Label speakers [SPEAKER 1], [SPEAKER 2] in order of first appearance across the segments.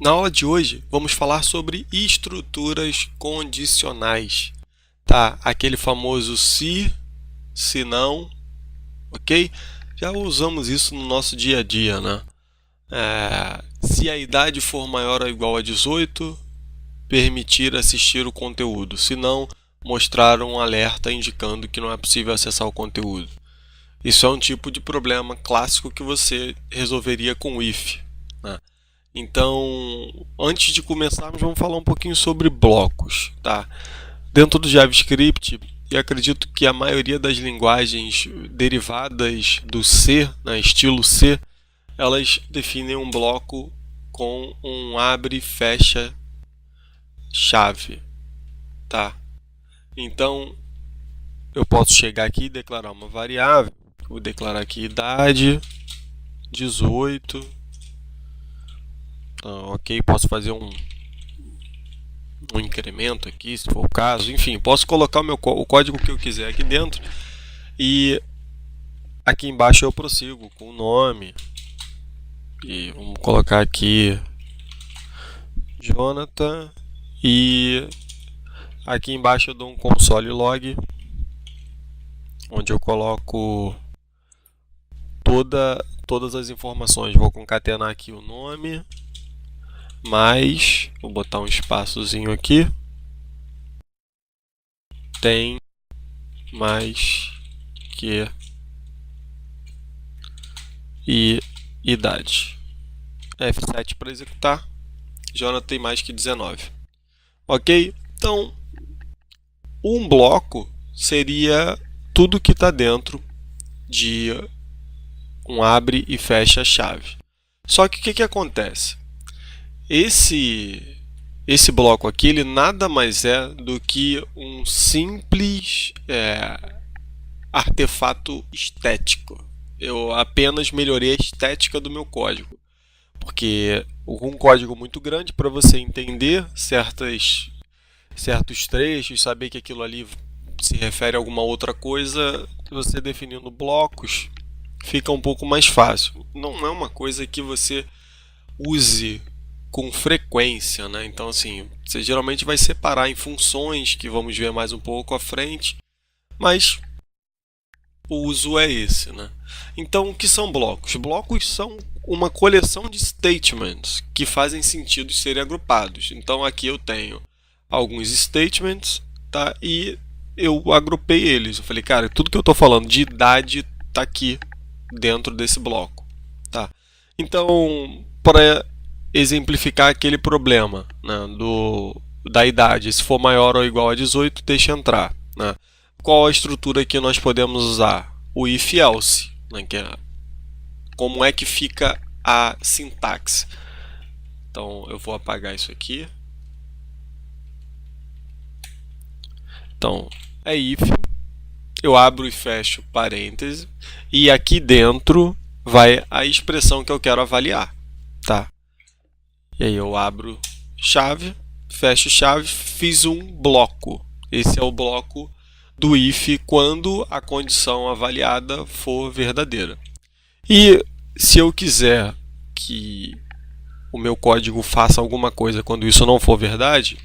[SPEAKER 1] Na aula de hoje, vamos falar sobre estruturas condicionais, tá? Aquele famoso se não, ok? Já usamos isso no nosso dia a dia, né? Se a idade for maior ou igual a 18, permitir assistir o conteúdo. Se não, mostrar um alerta indicando que não é possível acessar o conteúdo. Isso é um tipo de problema clássico que você resolveria com o if, né? Então, antes de começarmos, vamos falar um pouquinho sobre blocos, tá? Dentro do JavaScript, e acredito que a maioria das linguagens derivadas do C, né, estilo C, elas definem um bloco com um abre e fecha chave, tá? Então, eu posso chegar aqui e declarar uma variável. Vou declarar aqui idade 18. Ok, posso fazer um incremento aqui, se for o caso. Enfim, posso colocar o código que eu quiser aqui dentro. E aqui embaixo eu prossigo com o nome. E vamos colocar aqui Jonathan. E aqui embaixo eu dou um console log, onde eu coloco todas as informações. Vou concatenar aqui o nome, mais, vou botar um espaçozinho aqui, tem mais que e idade. F7 para executar. Jonathan tem mais que 19. Ok? Então, um bloco seria tudo que está dentro de um abre e fecha chave. Só que o que acontece? Esse bloco aqui, ele nada mais é do que um simples artefato estético. Eu apenas melhorei a estética do meu código, porque um código muito grande, para você entender certos trechos, saber que aquilo ali se refere a alguma outra coisa, você definindo blocos, fica um pouco mais fácil. Não é uma coisa que você use com frequência, né? Então, assim, você geralmente vai separar em funções, que vamos ver mais um pouco à frente, mas o uso é esse, né? Então, o que são blocos? Blocos são uma coleção de statements que fazem sentido serem agrupados. Então, aqui eu tenho alguns statements, tá? E eu agrupei eles. Eu falei, cara, tudo que eu estou falando de idade está aqui dentro desse bloco, tá? Então, para exemplificar aquele problema, né, da idade, se for maior ou igual a 18, deixa entrar, né? Qual a estrutura que nós podemos usar? O if-else, né, como é que fica a sintaxe. Então, eu vou apagar isso aqui. Então, é if, eu abro e fecho parêntese, e aqui dentro vai a expressão que eu quero avaliar, tá? E aí eu abro chave, fecho chave, fiz um bloco. Esse é o bloco do if quando a condição avaliada for verdadeira. E se eu quiser que o meu código faça alguma coisa quando isso não for verdade,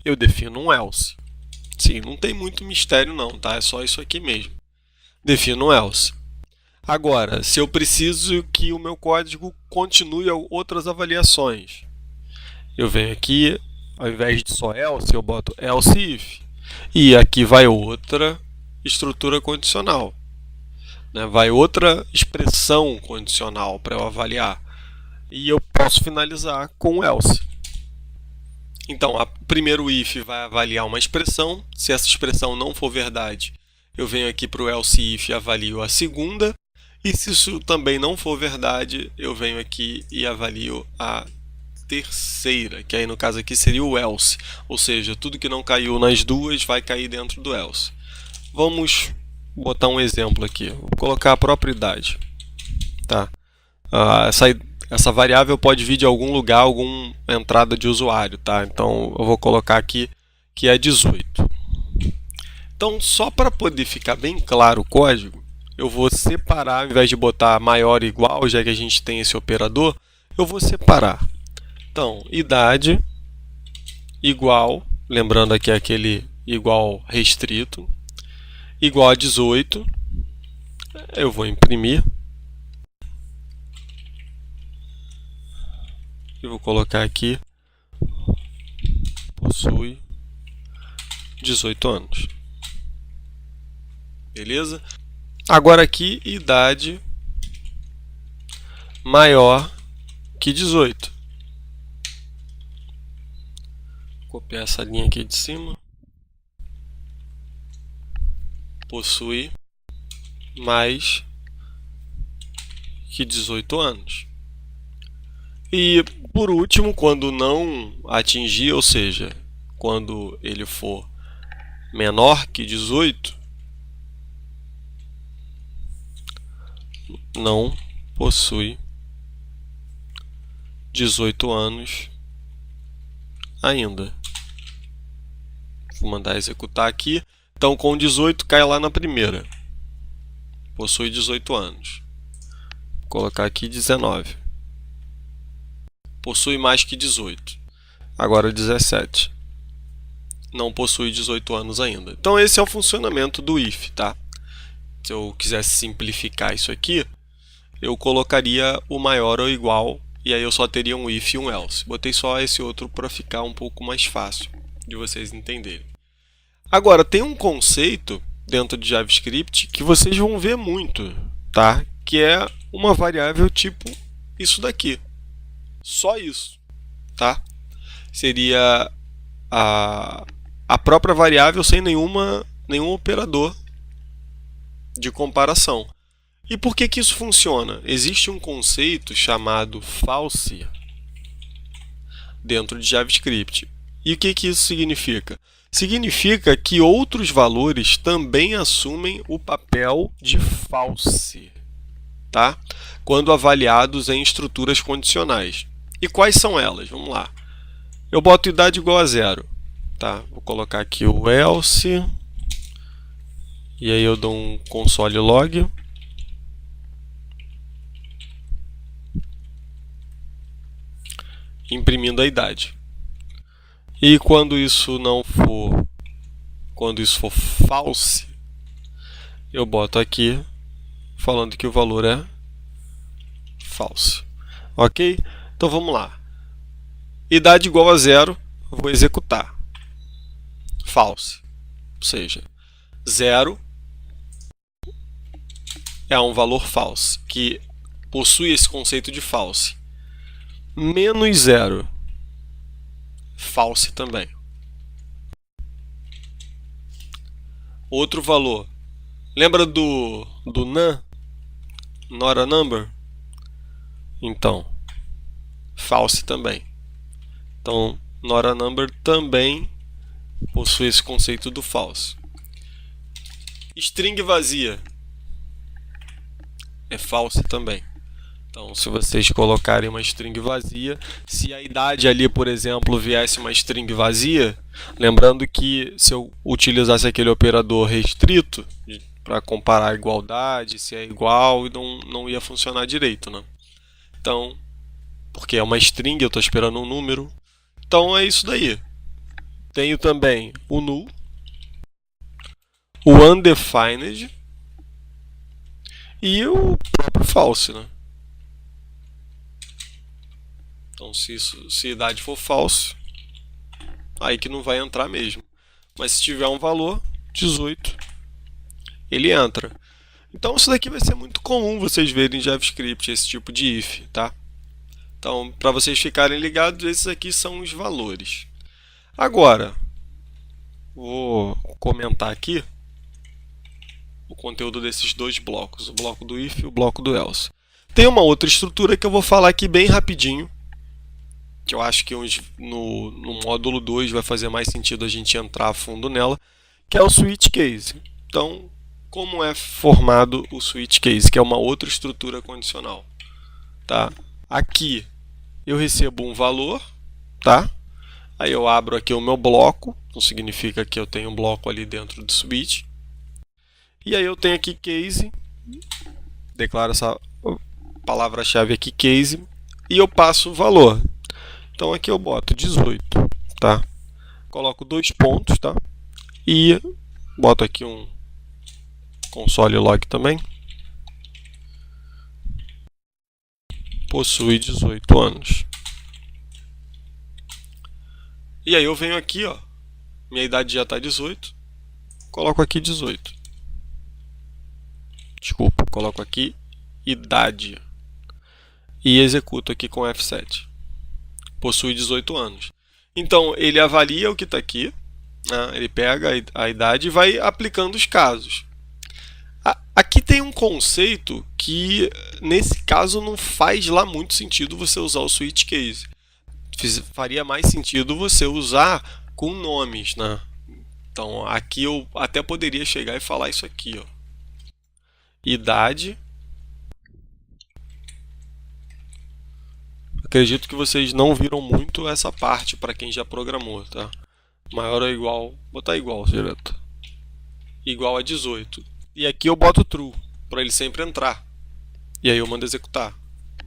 [SPEAKER 1] eu defino um else. Sim, não tem muito mistério não, tá? É só isso aqui mesmo. Defino um else. Agora, se eu preciso que o meu código continue outras avaliações, eu venho aqui, ao invés de só else, eu boto else if. E aqui vai outra estrutura condicional, né? Vai outra expressão condicional para eu avaliar. E eu posso finalizar com else. Então, o primeiro if vai avaliar uma expressão. Se essa expressão não for verdade, eu venho aqui para o else if e avalio a segunda. E se isso também não for verdade, eu venho aqui e avalio a terceira, que aí no caso aqui seria o else, ou seja, tudo que não caiu nas duas vai cair dentro do else. Vamos botar um exemplo aqui, vou colocar a própria idade, tá? Essa variável pode vir de algum lugar, alguma entrada de usuário, tá? Então eu vou colocar aqui que é 18. Então, só para poder ficar bem claro o código, eu vou separar, ao invés de botar maior ou igual, já que a gente tem esse operador, eu vou separar Então, idade igual, lembrando aqui aquele igual restrito, igual a 18. Eu vou imprimir. E vou colocar aqui, possui 18 anos. Beleza? Agora aqui, idade maior que 18. Vou copiar essa linha aqui de cima. Possui mais que 18 anos. E por último, quando não atingir, ou seja, quando ele for menor que 18, não possui 18 anos ainda. Vou mandar executar aqui. Então, com 18, cai lá na primeira. Possui 18 anos. Vou colocar aqui 19. Possui mais que 18. Agora 17. Não possui 18 anos ainda. Então, esse é o funcionamento do if, tá? Se eu quisesse simplificar isso aqui, eu colocaria o maior ou igual, e aí eu só teria um if e um else. Botei só esse outro para ficar um pouco mais fácil de vocês entenderem. Agora, tem um conceito dentro de JavaScript que vocês vão ver muito, tá? Que é uma variável tipo isso daqui. Só isso, tá? Seria a própria variável sem nenhum operador de comparação. E por que isso funciona? Existe um conceito chamado false dentro de JavaScript. E o que isso significa? Significa que outros valores também assumem o papel de false, tá? Quando avaliados em estruturas condicionais. E quais são elas? Vamos lá. Eu boto idade igual a 0. Tá? Vou colocar aqui o else. E aí eu dou um console log. Imprimindo a idade. E quando isso for false, eu boto aqui falando que o valor é false. Ok? Então vamos lá. Idade igual a 0, vou executar. False. Ou seja, 0 é um valor false, que possui esse conceito de false. Menos 0, false também. Outro valor. Lembra do none? Not a number? Então, false também. Então, not a number também possui esse conceito do false. String vazia é false também. Então, se vocês colocarem uma string vazia, se a idade ali, por exemplo, viesse uma string vazia, lembrando que se eu utilizasse aquele operador restrito para comparar a igualdade, se é igual, não ia funcionar direito, né? Então, porque é uma string, eu estou esperando um número. Então, é isso daí. Tenho também o null, o undefined e o próprio false, né? Então, se a idade for false, aí que não vai entrar mesmo. Mas se tiver um valor, 18, ele entra. Então, isso daqui vai ser muito comum vocês verem em JavaScript, esse tipo de if, tá? Então, para vocês ficarem ligados, esses aqui são os valores. Agora, vou comentar aqui o conteúdo desses dois blocos, o bloco do if e o bloco do else. Tem uma outra estrutura que eu vou falar aqui bem rapidinho, que eu acho que no módulo 2 vai fazer mais sentido a gente entrar a fundo nela, que é o switch case. Então, como é formado o switch case, que é uma outra estrutura condicional, tá? Aqui eu recebo um valor, tá? Aí eu abro aqui o meu bloco, então significa que eu tenho um bloco ali dentro do switch. E aí eu tenho aqui case, declaro essa palavra-chave aqui case, e eu passo o valor. Então aqui eu boto 18, tá? Coloco 2 pontos, tá? E boto aqui um console log também. Possui 18 anos. E aí eu venho aqui, ó, minha idade já está 18, coloco aqui 18. Desculpa, coloco aqui idade e executo aqui com F7. Possui 18 anos. Então ele avalia o que está aqui, né? Ele pega a idade e vai aplicando os casos. Aqui tem um conceito que nesse caso não faz lá muito sentido você usar o switch case. Faria mais sentido você usar com nomes, né? Então aqui eu até poderia chegar e falar isso aqui, ó. Idade. Acredito que vocês não viram muito essa parte para quem já programou, tá? Maior ou igual, botar igual direto. Igual a 18. E aqui eu boto true para ele sempre entrar. E aí eu mando executar.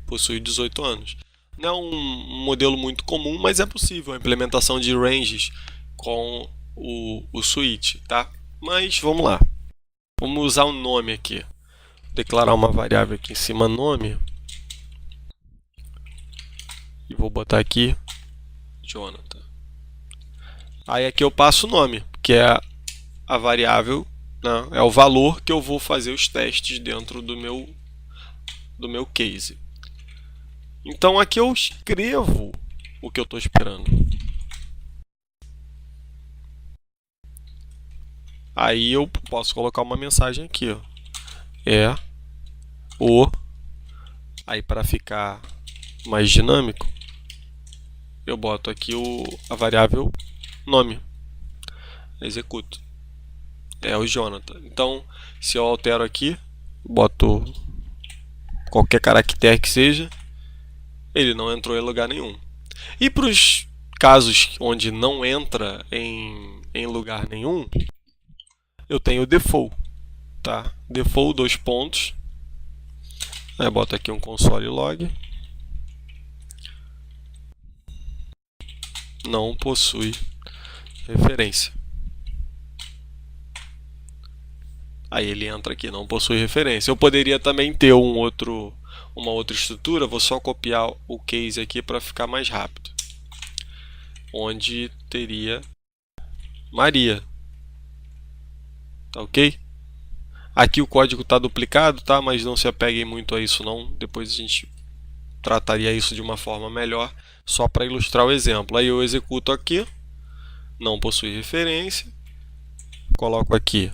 [SPEAKER 1] Possui 18 anos. Não é um modelo muito comum, mas é possível a implementação de ranges com o switch, tá? Mas vamos lá. Vamos usar um nome aqui. Declarar uma variável aqui em cima, nome. E vou botar aqui Jonathan. Aí aqui eu passo o nome, que é a variável, né? É o valor que eu vou fazer os testes dentro do meu case. Então aqui eu escrevo o que eu estou esperando. Aí eu posso colocar uma mensagem aqui, ó. Aí para ficar mais dinâmico, eu boto aqui a variável nome. Executo. É o Jonathan. Então, se eu altero aqui, boto qualquer caractere que seja, ele não entrou em lugar nenhum. E para os casos onde não entra em lugar nenhum, eu tenho o default, tá? Default 2 pontos. Aí boto aqui um console log. Não possui referência. Aí ele entra aqui, não possui referência. Eu poderia também ter uma outra estrutura, vou só copiar o case aqui para ficar mais rápido. Onde teria Maria. Tá ok? Aqui o código está duplicado, tá? Mas não se apeguem muito a isso não. Depois a gente trataria isso de uma forma melhor, só para ilustrar o exemplo. Aí eu executo aqui, não possui referência, coloco aqui.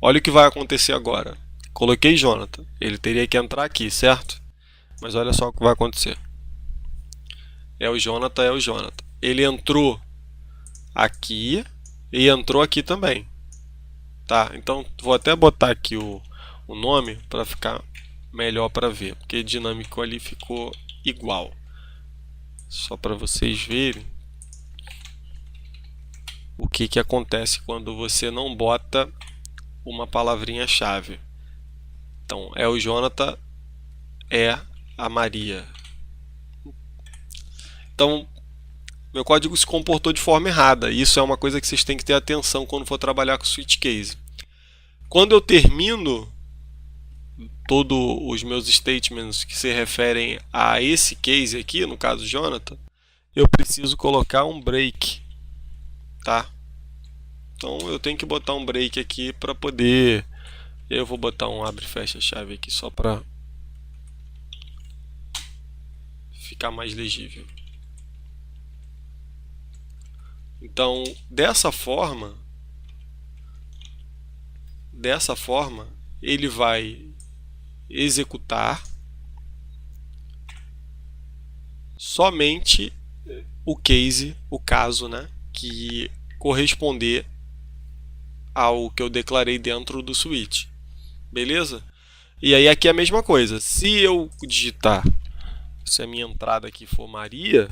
[SPEAKER 1] Olha o que vai acontecer agora. Coloquei Jonathan, ele teria que entrar aqui, certo? Mas olha só o que vai acontecer. É o Jonathan. Ele entrou aqui e entrou aqui também. Tá, então vou até botar aqui o nome para ficar melhor para ver, porque dinâmico ali ficou igual. Só para vocês verem o que acontece quando você não bota uma palavrinha-chave. Então, é o Jonathan, é a Maria. Então, meu código se comportou de forma errada. Isso é uma coisa que vocês têm que ter atenção quando for trabalhar com switch case. Quando eu termino todos os meus statements que se referem a esse case aqui, no caso Jonathan, eu preciso colocar um break, tá? Então eu tenho que botar um break aqui para poder. Eu vou botar um abre e fecha chave aqui só para ficar mais legível. Então dessa forma ele vai executar somente o case, o caso, né, que corresponder ao que eu declarei dentro do switch. Beleza? E aí aqui é a mesma coisa. Se eu digitar, se a minha entrada aqui for Maria,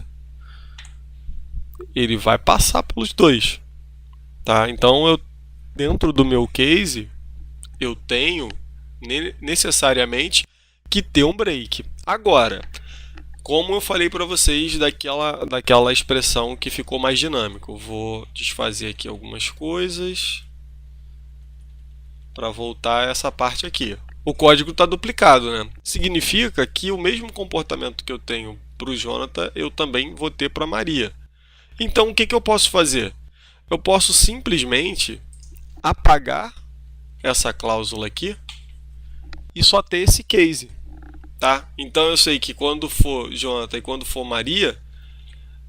[SPEAKER 1] ele vai passar pelos dois. Tá? Então eu dentro do meu case eu tenho necessariamente que ter um break. Agora, como eu falei para vocês daquela expressão que ficou mais dinâmica. Eu vou desfazer aqui algumas coisas para voltar a essa parte aqui. O código está duplicado, né? Significa que o mesmo comportamento que eu tenho para o Jonathan, eu também vou ter para a Maria. Então, o que eu posso fazer? Eu posso simplesmente apagar essa cláusula aqui e só ter esse case. Tá? Então, eu sei que quando for Jonathan e quando for Maria,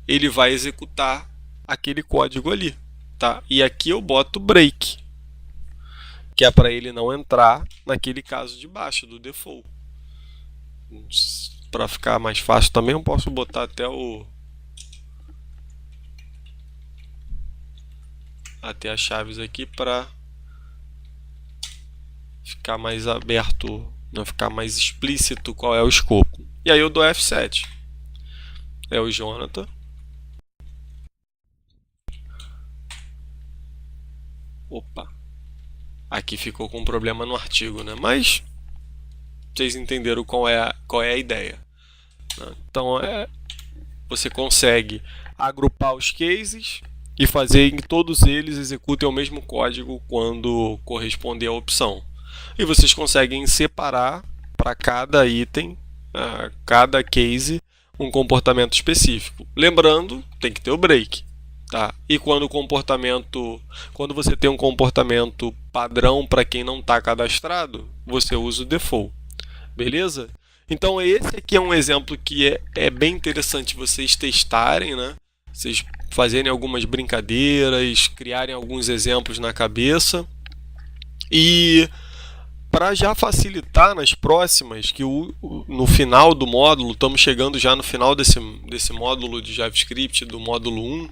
[SPEAKER 1] ele vai executar aquele código ali. Tá? E aqui eu boto break, que é para ele não entrar naquele caso de baixo do default. Para ficar mais fácil também, eu posso botar até as chaves aqui para ficar mais aberto, não ficar mais explícito qual é o escopo. E aí eu dou F7. É o Jonathan. Opa. Aqui ficou com um problema no artigo, né? Mas vocês entenderam qual é a ideia. Então, você consegue agrupar os cases e fazer que todos eles executem o mesmo código quando corresponder à opção. E vocês conseguem separar para cada item, cada case, um comportamento específico. Lembrando, tem que ter o break. Tá? E quando você tem um comportamento padrão para quem não está cadastrado, você usa o default. Beleza? Então esse aqui é um exemplo que é bem interessante vocês testarem, né? Vocês fazerem algumas brincadeiras, criarem alguns exemplos na cabeça. E para já facilitar nas próximas, que no final do módulo, estamos chegando já no final desse módulo de JavaScript, do módulo 1,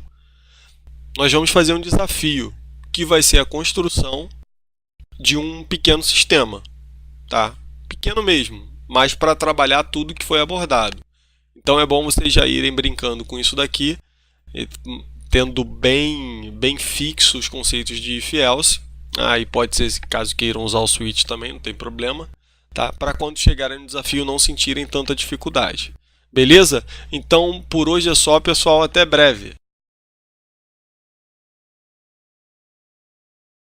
[SPEAKER 1] nós vamos fazer um desafio, que vai ser a construção de um pequeno sistema. Tá? Pequeno mesmo, mas para trabalhar tudo que foi abordado. Então é bom vocês já irem brincando com isso daqui, tendo bem fixos os conceitos de if else. E pode ser caso queiram usar o switch também, não tem problema. Tá? Para quando chegarem no desafio não sentirem tanta dificuldade. Beleza? Então por hoje é só, pessoal. Até breve.